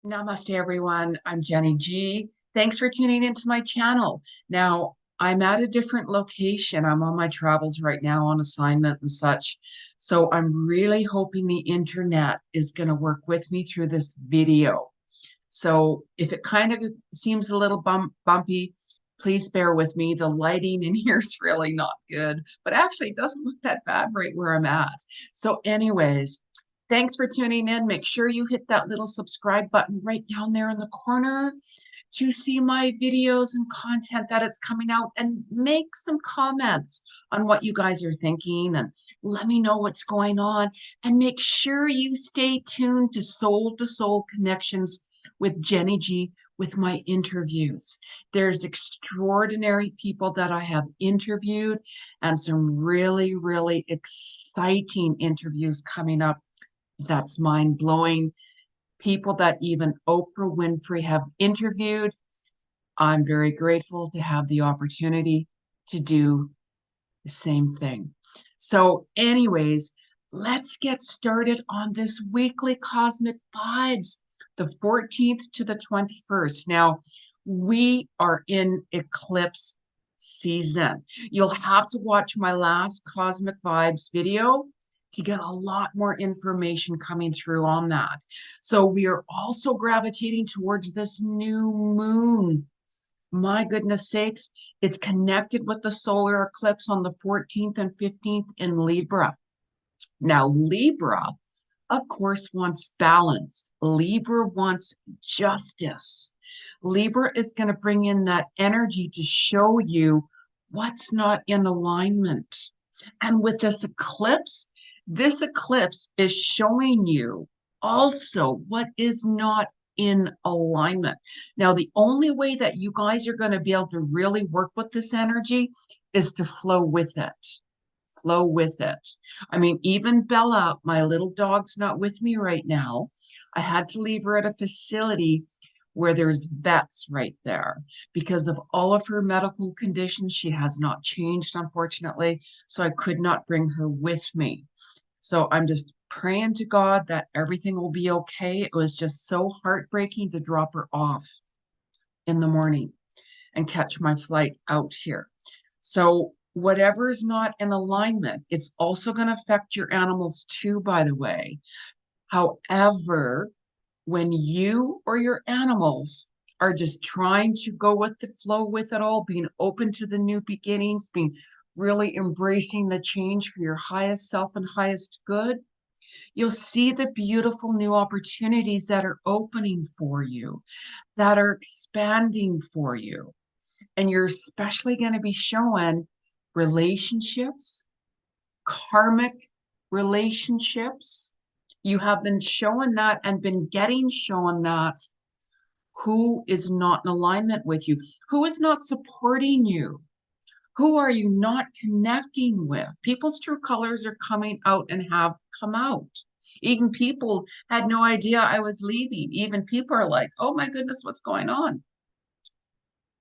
Namaste, everyone. I'm Jeni Ji. Thanks for tuning into my channel. Now, I'm at a different location. I'm on my travels right now on assignment and such. So I'm really hoping the internet is going to work with me through this video. So if it kind of seems a little bumpy, please bear with me. The lighting in here is really not good, but actually it doesn't look that bad right where I'm at. So anyways, thanks for tuning in. Make sure you hit that little subscribe button right down there in the corner to see my videos and content that is coming out, and make some comments on what you guys are thinking and let me know what's going on. And make sure you stay tuned to soul connections with Jeni Ji with my interviews. There's extraordinary people that I have interviewed and some really, really exciting interviews coming up. That's mind blowing. People that even Oprah Winfrey have interviewed. I'm very grateful to have the opportunity to do the same thing. So, anyways, let's get started on this weekly cosmic vibes, the 14th to the 21st. Now, we are in eclipse season. You'll have to watch my last cosmic vibes video to get a lot more information coming through on that. So we are also gravitating towards this new moon. My goodness sakes, it's connected with the solar eclipse on the 14th and 15th in Libra. Now, Libra, of course, wants balance. Libra wants justice. Libra is going to bring in that energy to show you what's not in alignment. And with this eclipse is showing you also what is not in alignment. Now, the only way that you guys are going to be able to really work with this energy is to flow with it. Flow with it. I mean, even Bella, my little dog's not with me right now. I had to leave her at a facility where there's vets right there because of all of her medical conditions. She has not changed, unfortunately, so I could not bring her with me. So I'm just praying to God that everything will be okay. It was just so heartbreaking to drop her off in the morning and catch my flight out here. So whatever is not in alignment, it's also going to affect your animals too, by the way. However, when you or your animals are just trying to go with the flow with it all, being open to the new beginnings, being really embracing the change for your highest self and highest good, you'll see the beautiful new opportunities that are opening for you, that are expanding for you. And you're especially going to be showing relationships, karmic relationships. You have been showing that and been getting shown that who is not in alignment with you, who is not supporting you, who are you not connecting with. People's true colors are coming out and have come out. Even people had no idea I was leaving. Even people are like, oh my goodness, what's going on?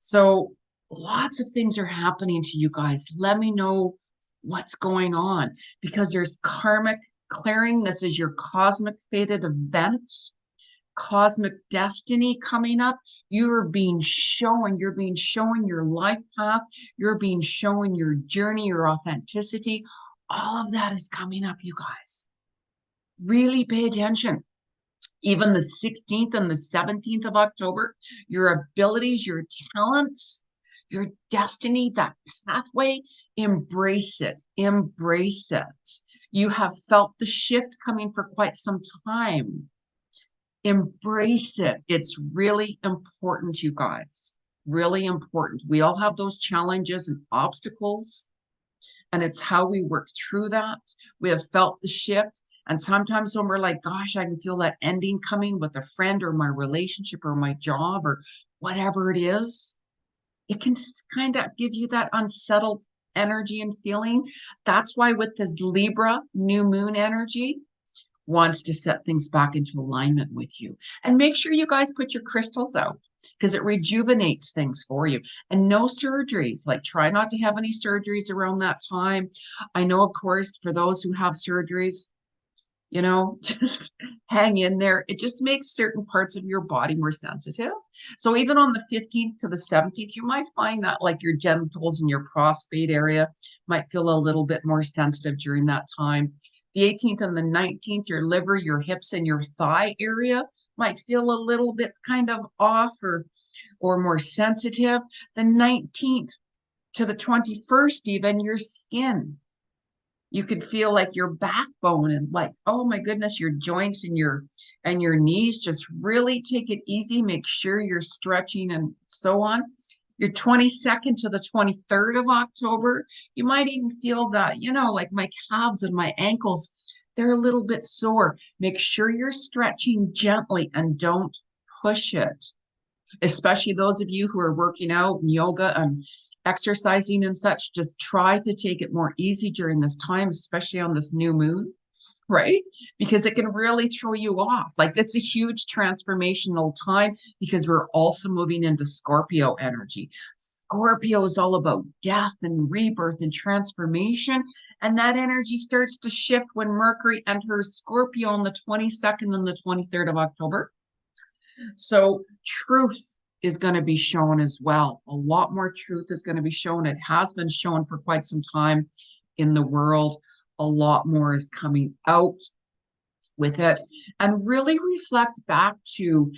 So lots of things are happening to you guys. Let me know what's going on, because there's karmic clearing. This is your cosmic fated events, cosmic destiny coming up. You're being shown your life path. You're being shown your journey, your authenticity. All of that is coming up, you guys. Really pay attention. Even the 16th and the 17th of October, your abilities, your talents, your destiny, that pathway, embrace it. Embrace it. You have felt the shift coming for quite some time. Embrace it. It's really important, you guys. Really important. We all have those challenges and obstacles, and it's how we work through that. We have felt the shift. And sometimes when we're like, gosh, I can feel that ending coming with a friend or my relationship or my job or whatever it is, it can kind of give you that unsettled energy and feeling. That's why with this Libra new moon energy, wants to set things back into alignment with you. And make sure you guys put your crystals out, because it rejuvenates things for you. And no surgeries, like try not to have any surgeries around that time. I know, of course, for those who have surgeries, just hang in there. It just makes certain parts of your body more sensitive. So even on the 15th to the 17th, you might find that like your genitals and your prostate area might feel a little bit more sensitive during that time. The 18th and the 19th, your liver, your hips, and your thigh area might feel a little bit kind of off or more sensitive. The 19th to the 21st, even your skin. You could feel like your backbone and like, oh my goodness, your joints and your knees. Just really take it easy. Make sure you're stretching and so on. Your 22nd to the 23rd of October, you might even feel that, like my calves and my ankles, they're a little bit sore. Make sure you're stretching gently and don't push it, especially those of you who are working out and yoga and exercising and such. Just try to take it more easy during this time, especially on this new moon, right? Because it can really throw you off. Like it's a huge transformational time because we're also moving into Scorpio energy. Scorpio is all about death and rebirth and transformation. And that energy starts to shift when Mercury enters Scorpio on the 22nd and the 23rd of October. So truth is going to be shown as well. A lot more truth is going to be shown. It has been shown for quite some time in the world. A lot more is coming out with it. And really reflect back to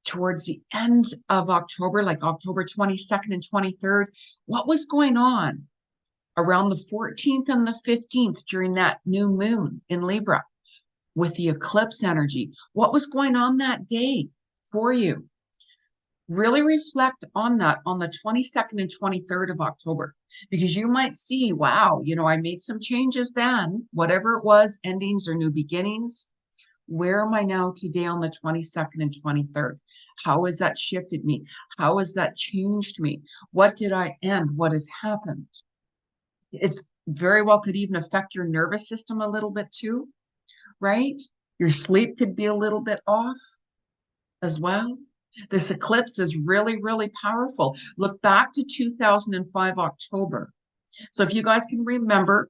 towards the end of October, like October 22nd and 23rd, what was going on around the 14th and the 15th during that new moon in Libra with the eclipse energy. What was going on that day for you? Really reflect on that on the 22nd and 23rd of October, because you might see, wow, I made some changes then, whatever it was, endings or new beginnings. Where am I now today on the 22nd and 23rd? How has that shifted me? How has that changed me? What did I end? What has happened? It's very well could even affect your nervous system a little bit too, right? Your sleep could be a little bit off as well. This eclipse is really, really powerful. Look back to 2005 October. So if you guys can remember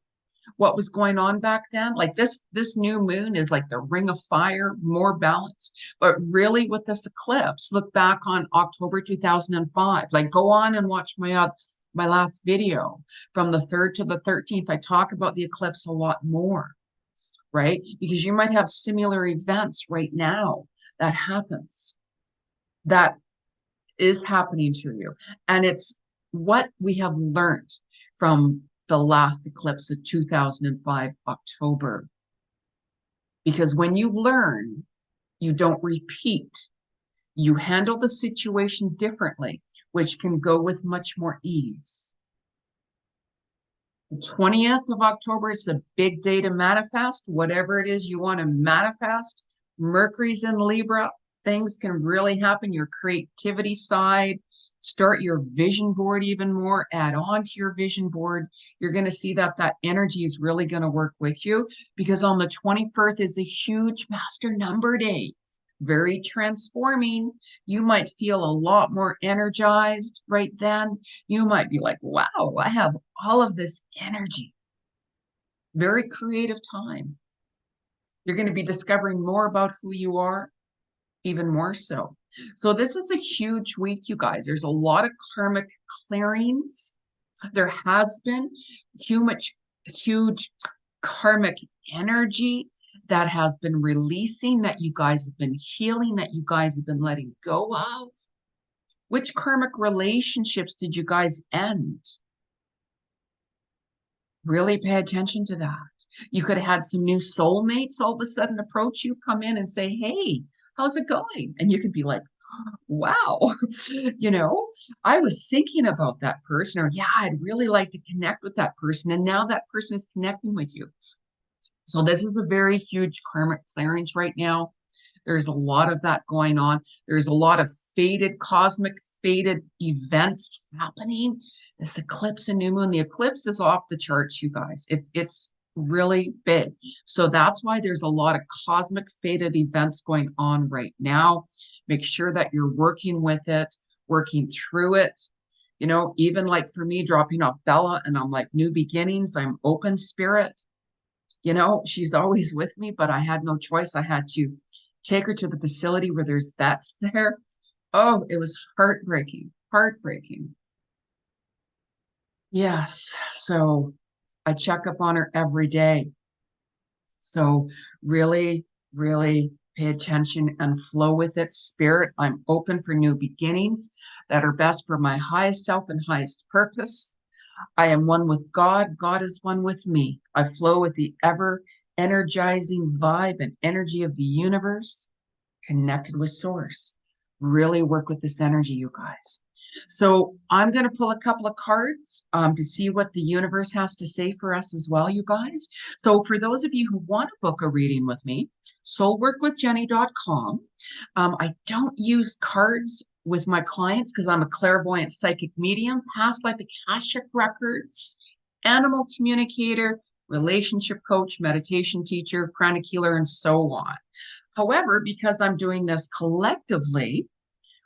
what was going on back then, like this new moon is like the ring of fire, more balance. But really with this eclipse, look back on October 2005. Like go on and watch my last video from the 3rd to the 13th. I talk about the eclipse a lot more, right? Because you might have similar events right now that happens. That is happening to you. And it's what we have learned from the last eclipse of 2005 October. Because when you learn, you don't repeat. You handle the situation differently, which can go with much more ease. The 20th of October is a big day to manifest. Whatever it is you want to manifest. Mercury's in Libra. Things can really happen. Your creativity side, start your vision board even more, add on to your vision board. You're going to see that energy is really going to work with you, because on the 21st is a huge master number day. Very transforming. You might feel a lot more energized right then. You might be like, wow, I have all of this energy. Very creative time. You're going to be discovering more about who you are, even more so. So this is a huge week, you guys. There's a lot of karmic clearings. There has been huge karmic energy that has been releasing, that you guys have been healing, that you guys have been letting go of. Which karmic relationships did you guys end? Really pay attention to that. You could have had some new soulmates all of a sudden approach you, come in and say, hey, how's it going? And you could be like, wow, I was thinking about that person, or yeah, I'd really like to connect with that person. And now that person is connecting with you. So this is a very huge karmic clearance right now. There's a lot of that going on. There's a lot of cosmic events happening. This eclipse and new moon. The eclipse is off the charts, you guys. It's really big. So that's why there's a lot of cosmic fated events going on right now. Make sure that you're working with it, working through it. Even like for me, dropping off Bella, and I'm like, new beginnings. I'm open spirit. You know, she's always with me, but I had no choice. I had to take her to the facility where there's vets there. Oh, it was heartbreaking, heartbreaking. Yes. So I check up on her every day. So really, really pay attention and flow with it. Spirit, I'm open for new beginnings that are best for my highest self and highest purpose. I am one with God. God is one with me. I flow with the ever energizing vibe and energy of the universe, connected with source. Really work with this energy, you guys. So I'm going to pull a couple of cards to see what the universe has to say for us as well, you guys. So for those of you who want to book a reading with me, soulworkwithjenny.com. I don't use cards with my clients because I'm a clairvoyant psychic medium, past life akashic records, animal communicator, relationship coach, meditation teacher, pranic healer, and so on. However, because I'm doing this collectively,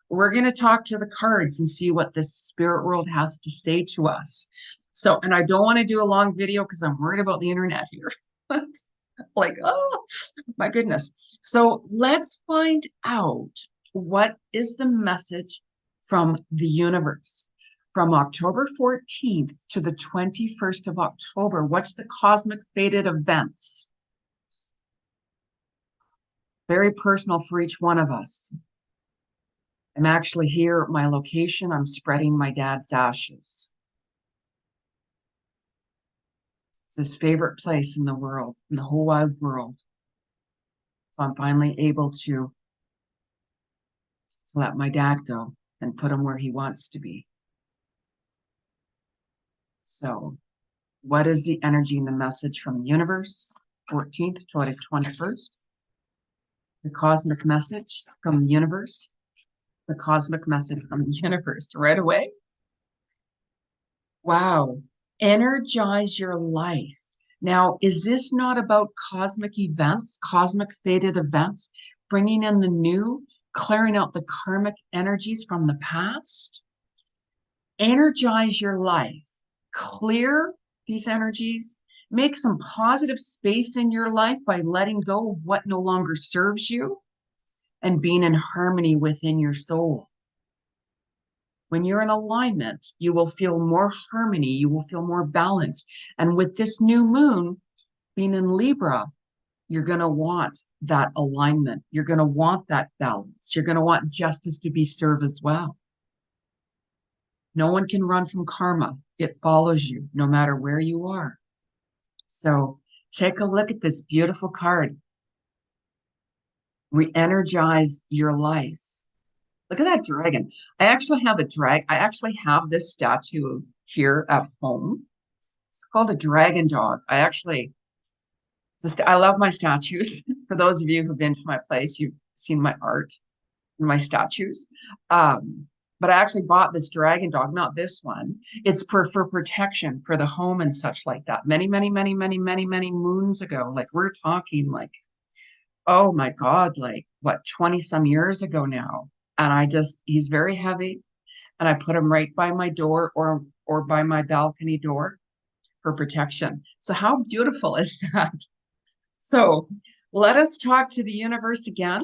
we're going to talk to the cards and see what the spirit world has to say to us. So, and I don't want to do a long video because I'm worried about the internet here. Like, oh my goodness. So let's find out what is the message from the universe from October 14th to the 21st of October. What's the cosmic fated events? Very personal for each one of us. I'm actually here at my location. I'm spreading my dad's ashes. It's his favorite place in the world, in the whole wide world. So I'm finally able to let my dad go and put him where he wants to be. So what is the energy and the message from the universe? 14th to the 21st. The cosmic message from the universe. The cosmic message from the universe right away. Wow. Energize your life. Now, is this not about cosmic events, cosmic fated events, bringing in the new, clearing out the karmic energies from the past? Energize your life. Clear these energies. Make some positive space in your life by letting go of what no longer serves you and being in harmony within your soul. When you're in alignment, you will feel more harmony, you will feel more balance. And with this new moon being in Libra, you're going to want that alignment. You're going to want that balance. You're going to want justice to be served as well. No one can run from karma. It follows you no matter where you are. So take a look at this beautiful card. Re-energize your life. Look at that dragon. I actually have this statue here at home. It's called a dragon dog. I love my statues. For those of you who've been to my place, you've seen my art and my statues. But I actually bought this dragon dog, not this one. It's for protection for the home and such like that. Many, many, many, many, many, many moons ago. Like we're talking like, oh my God, like what, 20 some years ago now. And he's very heavy. And I put him right by my door or by my balcony door for protection. So how beautiful is that? So let us talk to the universe again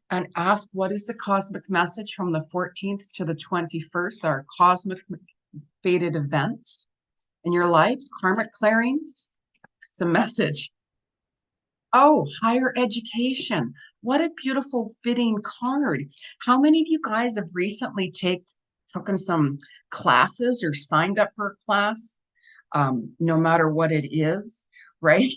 and ask what is the cosmic message from the 14th to the 21st, our cosmic fated events in your life, karmic clearings. It's a message. Oh, higher education. What a beautiful fitting card. How many of you guys have recently taken some classes or signed up for a class? No matter what it is, right?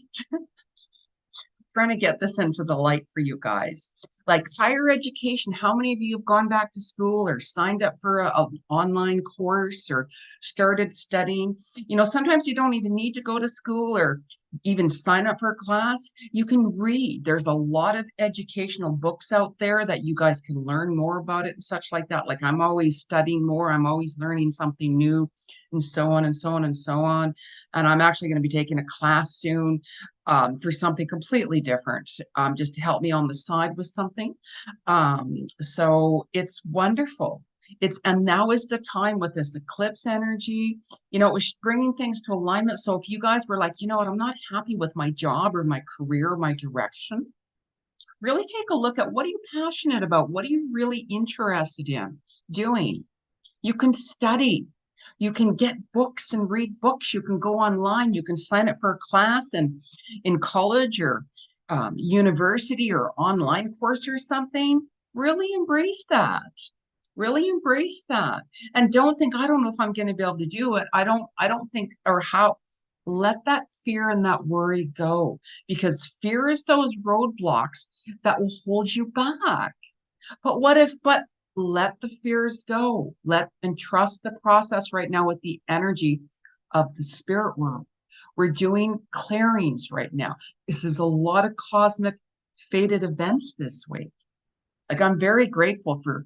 Trying to get this into the light for you guys. Like higher education, how many of you have gone back to school or signed up for an online course or started studying? You know, sometimes you don't even need to go to school or even sign up for a class. You can read. There's a lot of educational books out there that you guys can learn more about it and such like that. Like I'm always studying more. I'm always learning something new and so on and so on and so on. And I'm actually going to be taking a class soon for something completely different, just to help me on the side with something. So it's wonderful. And now is the time with this eclipse energy. It was bringing things to alignment. So if you guys were like, you know what, I'm not happy with my job or my career or my direction, really take a look at what are you passionate about? What are you really interested in doing? You can study. You can get books and read books. You can go online. You can sign up for a class in college or university or online course or something. Really embrace that. Really embrace that. And don't think, I don't know if I'm going to be able to do it. I don't think, or how. Let that fear and that worry go, because fear is those roadblocks that will hold you back. But let the fears go. And trust the process right now with the energy of the spirit world. We're doing clearings right now. This is a lot of cosmic fated events this week. Like, I'm very grateful for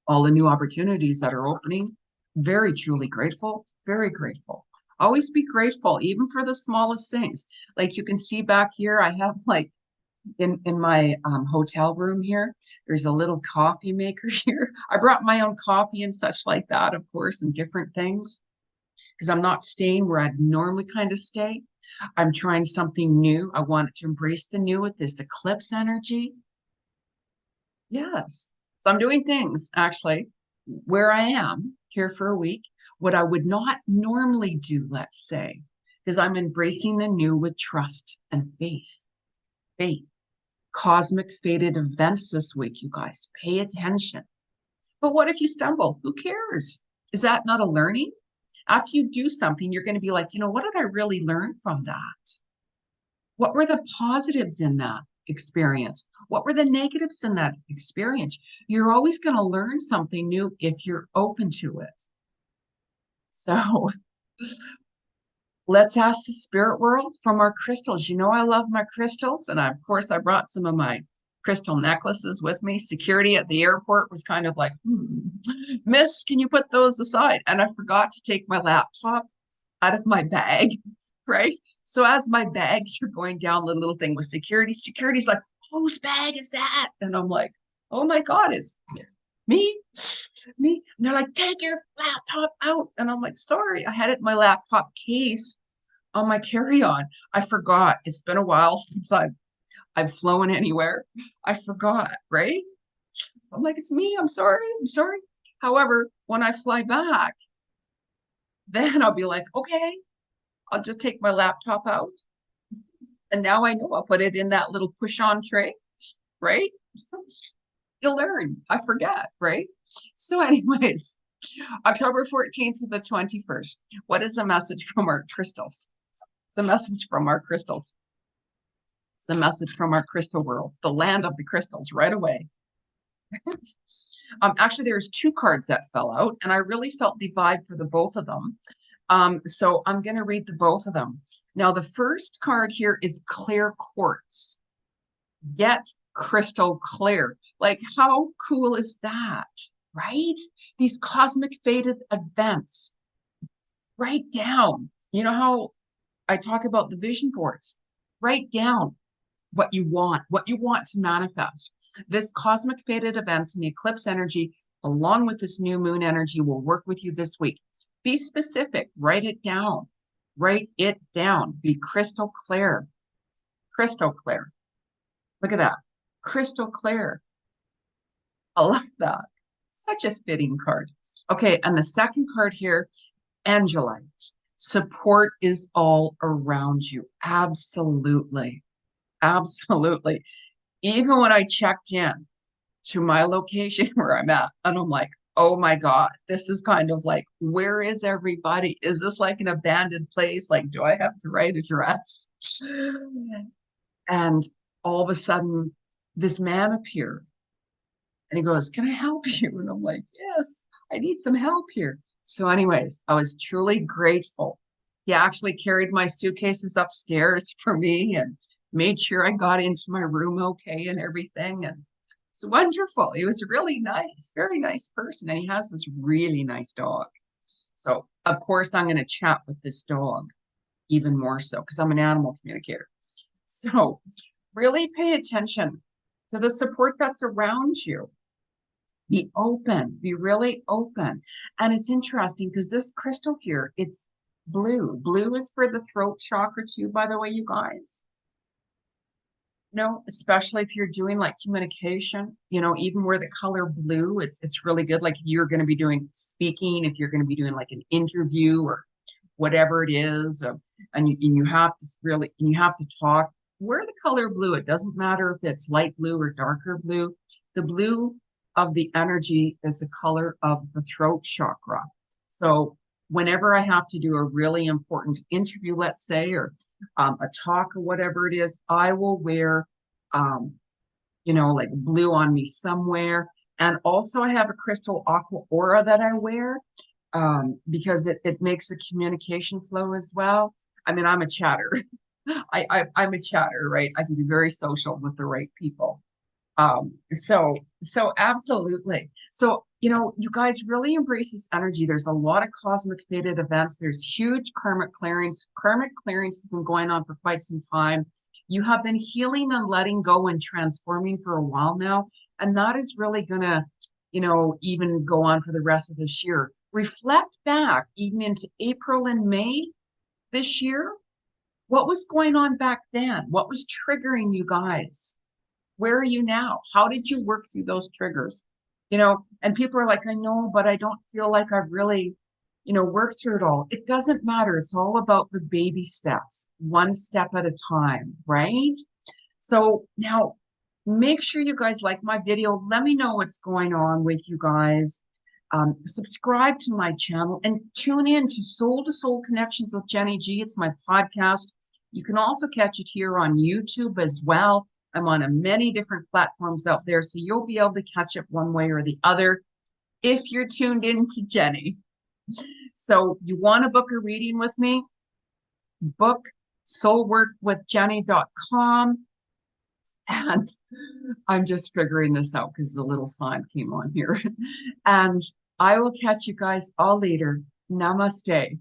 all the new opportunities that are opening. Very truly grateful, very grateful. Always be grateful, even for the smallest things. Like, you can see back here, I have like in my hotel room here, there's a little coffee maker here. I brought my own coffee and such like that, of course, and different things, because I'm not staying where I'd normally kind of stay. I'm trying something new. I wanted to embrace the new with this eclipse energy. Yes. So I'm doing things actually where I am here for a week, what I would not normally do, let's say, because I'm embracing the new with trust and faith. Faith. Cosmic fated events this week, you guys. Pay attention. But what if you stumble? Who cares? Is that not a learning? After you do something, you're going to be like, what did I really learn from that? What were the positives in that experience? What were the negatives in that experience? You're always going to learn something new if you're open to it. So let's ask the spirit world from our crystals. I love my crystals. And of course, I brought some of my crystal necklaces with me. Security at the airport was kind of like, Miss, can you put those aside? And I forgot to take my laptop out of my bag, right? So as my bags are going down the little thing with security's like, whose bag is that? And I'm like, oh my God, it's me. And they're like, take your laptop out. And I'm like, sorry, I had it in my laptop case on my carry-on. I forgot. It's been a while since I've flown anywhere. I forgot, right? I'm like, it's me. I'm sorry. However, when I fly back, then I'll be like, okay, I'll just take my laptop out. And now I know I'll put it in that little push-on tray, right? You'll learn. I forget, right? So anyways, October 14th to the 21st. What is the message from our crystals? The message from our crystals. It's the message from our crystal world, the land of the crystals, right away. Actually, there's two cards that fell out, and I really felt the vibe for the both of them. So I'm going to read the both of them. Now, the first card here is clear quartz. Get crystal clear. Like, how cool is that, right? These cosmic fated events. Write down. You know how I talk about the vision boards? Write down what you want to manifest. This cosmic fated events and the eclipse energy, along with this new moon energy, will work with you this week. Be specific. Write it down. Write it down. Be crystal clear. Crystal clear. Look at that. Crystal clear. I love that. Such a fitting card. Okay, and the second card here, Angelite. Support is all around you. Absolutely. Absolutely. Even when I checked in to my location where I'm at, and I'm like, oh my God, this is kind of like, where is everybody? Is this like an abandoned place? Like, do I have the right address? And all of a sudden, this man appeared and he goes, can I help you? And I'm like, yes, I need some help here. So anyways, I was truly grateful. He actually carried my suitcases upstairs for me and made sure I got into my room okay and everything. And it's wonderful. He was really nice, very nice person. And he has this really nice dog. So of course I'm going to chat with this dog even more so because I'm an animal communicator. So really pay attention to the support that's around you. Be open, be really open. And it's interesting because this crystal here, it's blue. Blue is for the throat chakra too, by the way, you guys. No, especially if you're doing like communication, even where the color blue, it's really good. Like if you're going to be doing speaking, if you're going to be doing like an interview or whatever it is, and you have to really, and you have to talk, wear the color blue. It doesn't matter if it's light blue or darker blue. The blue of the energy is the color of the throat chakra. So whenever I have to do a really important interview, let's say, or a talk or whatever it is, I will wear, like blue on me somewhere. And also I have a crystal aqua aura that I wear because it makes the communication flow as well. I mean, I'm a chatter. I'm a chatter, right? I can be very social with the right people. So absolutely. So, you guys really embrace this energy. There's a lot of cosmic fated events. There's huge karmic clearance. Karmic clearance has been going on for quite some time. You have been healing and letting go and transforming for a while now. And that is really gonna, even go on for the rest of this year. Reflect back even into April and May this year. What was going on back then? What was triggering you guys? Where are you now? How did you work through those triggers? And people are like, I know, but I don't feel like I've really, worked through it all. It doesn't matter. It's all about the baby steps, one step at a time, right? So now make sure you guys like my video. Let me know what's going on with you guys. Subscribe to my channel and tune in to Soul Connections with Jeni Ji. It's my podcast. You can also catch it here on YouTube as well. I'm on many different platforms out there, so you'll be able to catch it one way or the other if you're tuned in to Jeni. So you want to book a reading with me? Book soulworkwithjeni.com. And I'm just figuring this out because the little sign came on here. And I will catch you guys all later. Namaste.